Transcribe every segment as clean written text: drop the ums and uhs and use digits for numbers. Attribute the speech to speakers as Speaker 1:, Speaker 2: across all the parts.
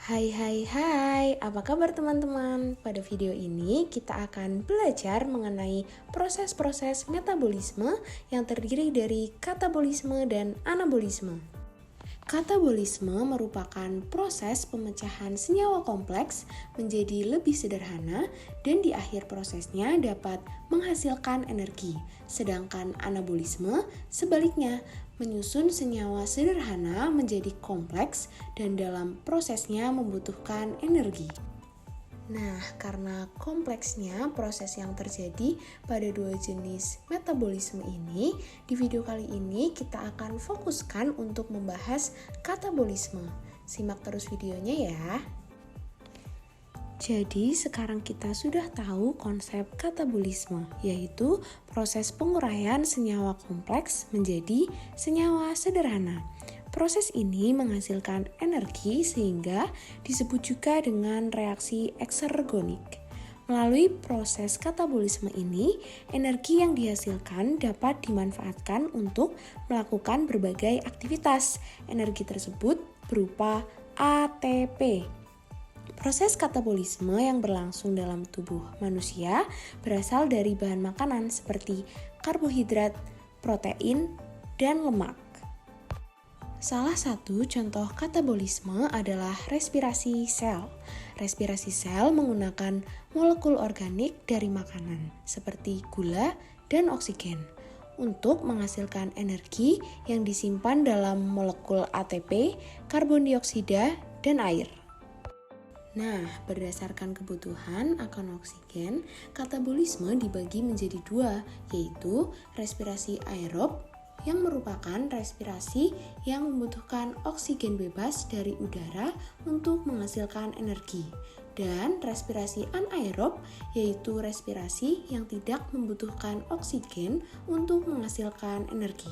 Speaker 1: Hai, apa kabar teman-teman? Pada video ini kita akan belajar mengenai proses-proses metabolisme yang terdiri dari katabolisme dan anabolisme. Katabolisme merupakan proses pemecahan senyawa kompleks menjadi lebih sederhana dan di akhir prosesnya dapat menghasilkan energi. Sedangkan anabolisme sebaliknya menyusun senyawa sederhana menjadi kompleks dan dalam prosesnya membutuhkan energi. Nah, karena kompleksnya proses yang terjadi pada dua jenis metabolisme ini, di video kali ini kita akan fokuskan untuk membahas katabolisme. Simak terus videonya ya. Jadi, sekarang kita sudah tahu konsep katabolisme, yaitu proses penguraian senyawa kompleks menjadi senyawa sederhana. Proses ini menghasilkan energi sehingga disebut juga dengan reaksi eksergonik. Melalui proses katabolisme ini, energi yang dihasilkan dapat dimanfaatkan untuk melakukan berbagai aktivitas. Energi tersebut berupa ATP. Proses katabolisme yang berlangsung dalam tubuh manusia berasal dari bahan makanan seperti karbohidrat, protein, dan lemak. Salah satu contoh katabolisme adalah respirasi sel. Respirasi sel menggunakan molekul organik dari makanan seperti gula dan oksigen untuk menghasilkan energi yang disimpan dalam molekul ATP, karbon dioksida, dan air. Nah, berdasarkan kebutuhan akan oksigen, katabolisme dibagi menjadi dua, yaitu respirasi aerob yang merupakan respirasi yang membutuhkan oksigen bebas dari udara untuk menghasilkan energi, dan respirasi anaerob yaitu respirasi yang tidak membutuhkan oksigen untuk menghasilkan energi.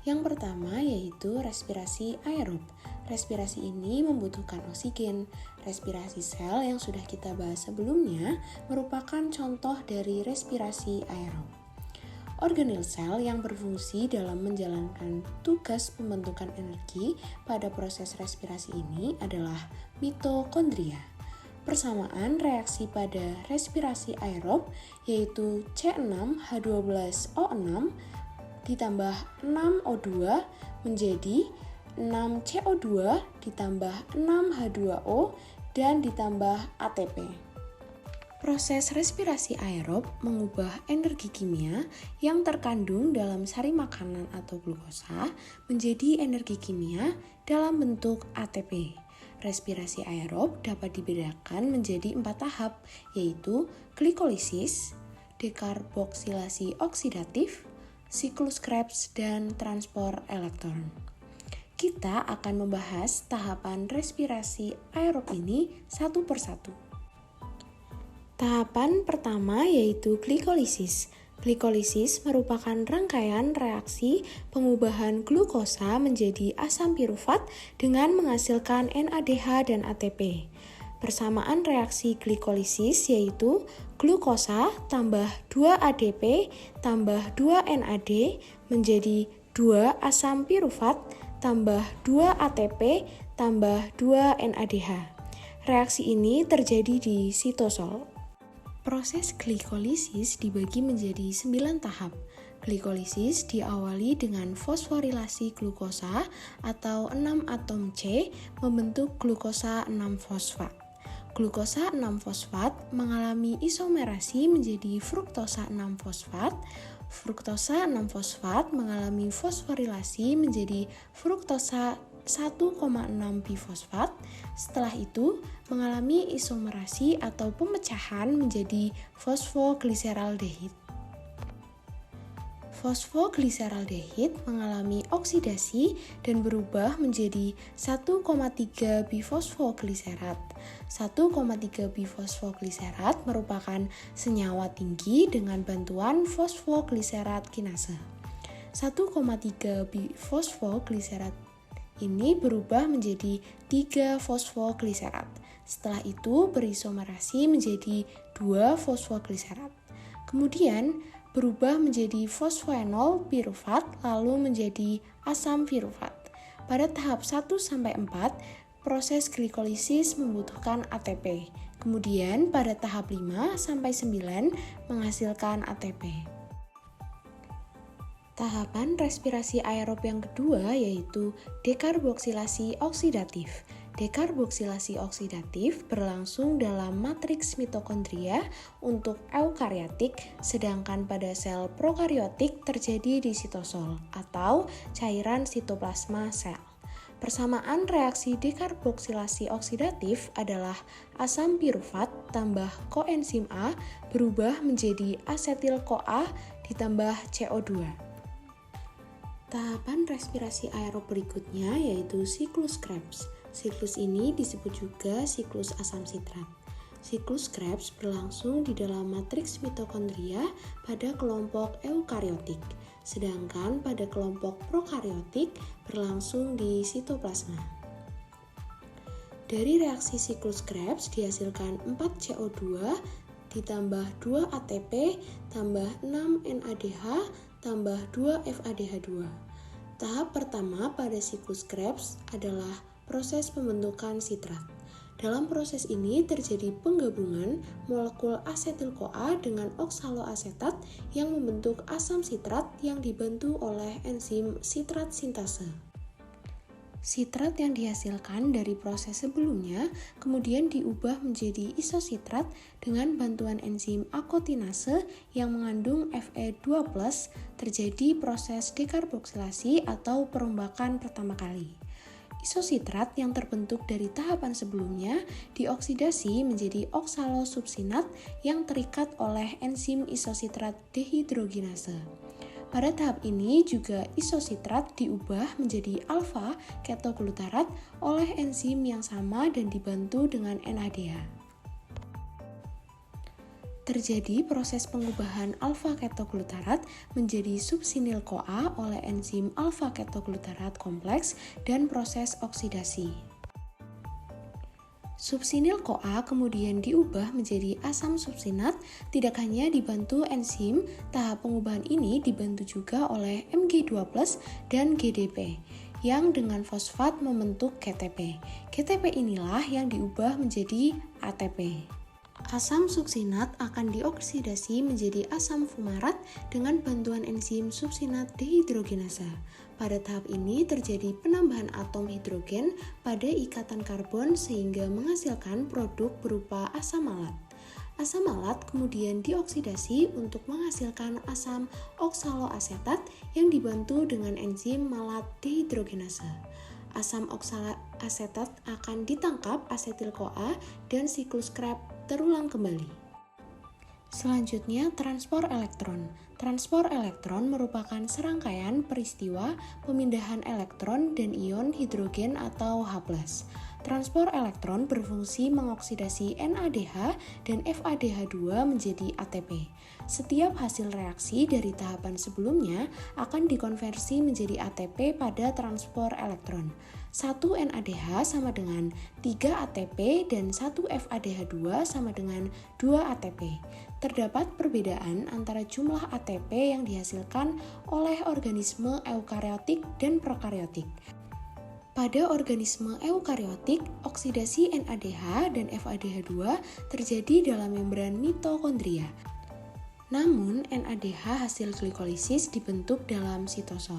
Speaker 1: Yang pertama yaitu respirasi aerob. Respirasi ini membutuhkan oksigen. Respirasi sel yang sudah kita bahas sebelumnya merupakan contoh dari respirasi aerob. Organel sel yang berfungsi dalam menjalankan tugas pembentukan energi pada proses respirasi ini adalah mitokondria. Persamaan reaksi pada respirasi aerob yaitu C6H12O6 ditambah 6O2 menjadi 6CO2 ditambah 6H2O dan ditambah ATP. Proses respirasi aerob mengubah energi kimia yang terkandung dalam sari makanan atau glukosa menjadi energi kimia dalam bentuk ATP. Respirasi aerob dapat dibedakan menjadi 4 tahap, yaitu glikolisis, dekarboksilasi oksidatif, siklus Krebs, dan transport elektron. Kita akan membahas tahapan respirasi aerob ini satu persatu. Tahapan pertama yaitu glikolisis. Glikolisis merupakan rangkaian reaksi pengubahan glukosa menjadi asam pirufat dengan menghasilkan NADH dan ATP. Persamaan reaksi glikolisis yaitu glukosa tambah 2 ADP tambah 2 NAD menjadi 2 asam pirufat tambah 2 ATP tambah 2 NADH. Reaksi ini terjadi di sitosol. Proses glikolisis dibagi menjadi 9 tahap. Glikolisis diawali dengan fosforilasi glukosa atau 6 atom C membentuk glukosa 6-fosfat. Glukosa 6-fosfat mengalami isomerasi menjadi fruktosa 6-fosfat. Fruktosa 6-fosfat mengalami fosforilasi menjadi fruktosa 1,6 bifosfat. Setelah itu mengalami isomerasi atau pemecahan menjadi fosfogliseraldehid. Fosfogliseraldehid mengalami oksidasi dan berubah menjadi 1,3 bifosfogliserat. 1,3 bifosfogliserat merupakan senyawa tinggi dengan bantuan fosfogliserat kinase. 1,3 bifosfogliserat ini berubah menjadi 3 fosfogliserat. Setelah itu berisomerasi menjadi 2 fosfogliserat. Kemudian berubah menjadi fosfoenol pirufat lalu menjadi asam pirufat. Pada tahap 1-4 proses glikolisis membutuhkan ATP. Kemudian pada tahap 5 sampai 9 menghasilkan ATP. Tahapan respirasi aerob yang kedua yaitu dekarboksilasi oksidatif. Dekarboksilasi oksidatif berlangsung dalam matriks mitokondria untuk eukariotik, sedangkan pada sel prokariotik terjadi di sitosol atau cairan sitoplasma sel. Persamaan reaksi dekarboksilasi oksidatif adalah asam pirufat tambah koenzim A berubah menjadi asetil-CoA ditambah CO2. Tahapan respirasi aerob berikutnya yaitu siklus Krebs. Siklus ini disebut juga siklus asam sitrat. Siklus Krebs berlangsung di dalam matriks mitokondria pada kelompok eukariotik, sedangkan pada kelompok prokariotik berlangsung di sitoplasma. Dari reaksi siklus Krebs dihasilkan 4 CO2 ditambah 2 ATP tambah 6 NADH tambah 2 FADH2. Tahap pertama pada siklus Krebs adalah proses pembentukan sitrat. Dalam proses ini terjadi penggabungan molekul asetil-CoA dengan oksaloasetat yang membentuk asam sitrat yang dibantu oleh enzim sitrat sintase. Sitrat yang dihasilkan dari proses sebelumnya kemudian diubah menjadi isositrat dengan bantuan enzim akotinase yang mengandung Fe2+, terjadi proses dekarboksilasi atau perombakan pertama kali. Isositrat yang terbentuk dari tahapan sebelumnya dioksidasi menjadi oksalosubsinat yang terikat oleh enzim isositrat dehidrogenase. Pada tahap ini juga isositrat diubah menjadi alfa ketoglutarat oleh enzim yang sama dan dibantu dengan NADH. Terjadi proses pengubahan alfa-ketoglutarat menjadi subsinil-CoA oleh enzim alfa-ketoglutarat kompleks dan proses oksidasi. Subsinil-CoA kemudian diubah menjadi asam subsinat, tidak hanya dibantu enzim, tahap pengubahan ini dibantu juga oleh Mg2+ dan GDP, yang dengan fosfat membentuk KTP. KTP inilah yang diubah menjadi ATP. Asam suksinat akan dioksidasi menjadi asam fumarat dengan bantuan enzim subsinat dehidrogenase. Pada tahap ini terjadi penambahan atom hidrogen pada ikatan karbon sehingga menghasilkan produk berupa asam malat. Asam malat kemudian dioksidasi untuk menghasilkan asam oksaloasetat yang dibantu dengan enzim malat dehidrogenase. Asam oksaloasetat akan ditangkap asetil-CoA dan siklus Krebs terulang kembali. Selanjutnya, transpor elektron. Transpor elektron merupakan serangkaian peristiwa pemindahan elektron dan ion hidrogen atau H+. Transpor elektron berfungsi mengoksidasi NADH dan FADH2 menjadi ATP. Setiap hasil reaksi dari tahapan sebelumnya akan dikonversi menjadi ATP pada transpor elektron. 1 NADH sama dengan 3 ATP dan 1 FADH2 sama dengan 2 ATP. Terdapat perbedaan antara jumlah ATP yang dihasilkan oleh organisme eukariotik dan prokariotik. Pada organisme eukariotik, oksidasi NADH dan FADH2 terjadi dalam membran mitokondria. Namun, NADH hasil glikolisis dibentuk dalam sitosol.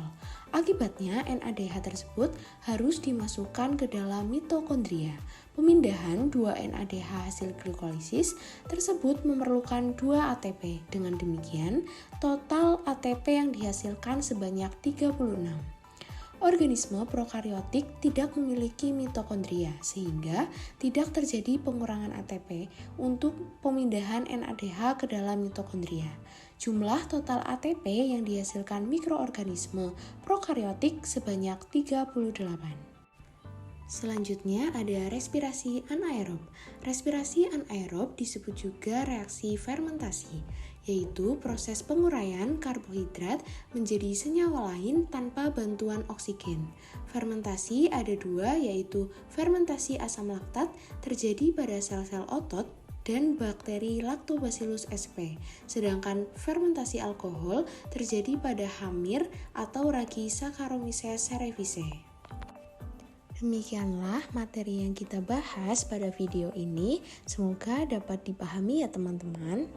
Speaker 1: Akibatnya, NADH tersebut harus dimasukkan ke dalam mitokondria. Pemindahan 2 NADH hasil glikolisis tersebut memerlukan 2 ATP. Dengan demikian, total ATP yang dihasilkan sebanyak 36. Organisme prokariotik tidak memiliki mitokondria, sehingga tidak terjadi pengurangan ATP untuk pemindahan NADH ke dalam mitokondria. Jumlah total ATP yang dihasilkan mikroorganisme prokariotik sebanyak 38. Selanjutnya ada respirasi anaerob. Respirasi anaerob disebut juga reaksi fermentasi, yaitu proses penguraian karbohidrat menjadi senyawa lain tanpa bantuan oksigen. Fermentasi ada 2, yaitu fermentasi asam laktat terjadi pada sel-sel otot dan bakteri Lactobacillus sp. Sedangkan fermentasi alkohol terjadi pada hamir atau ragi Saccharomyces cerevisiae. Demikianlah materi yang kita bahas pada video ini. Semoga dapat dipahami ya teman-teman.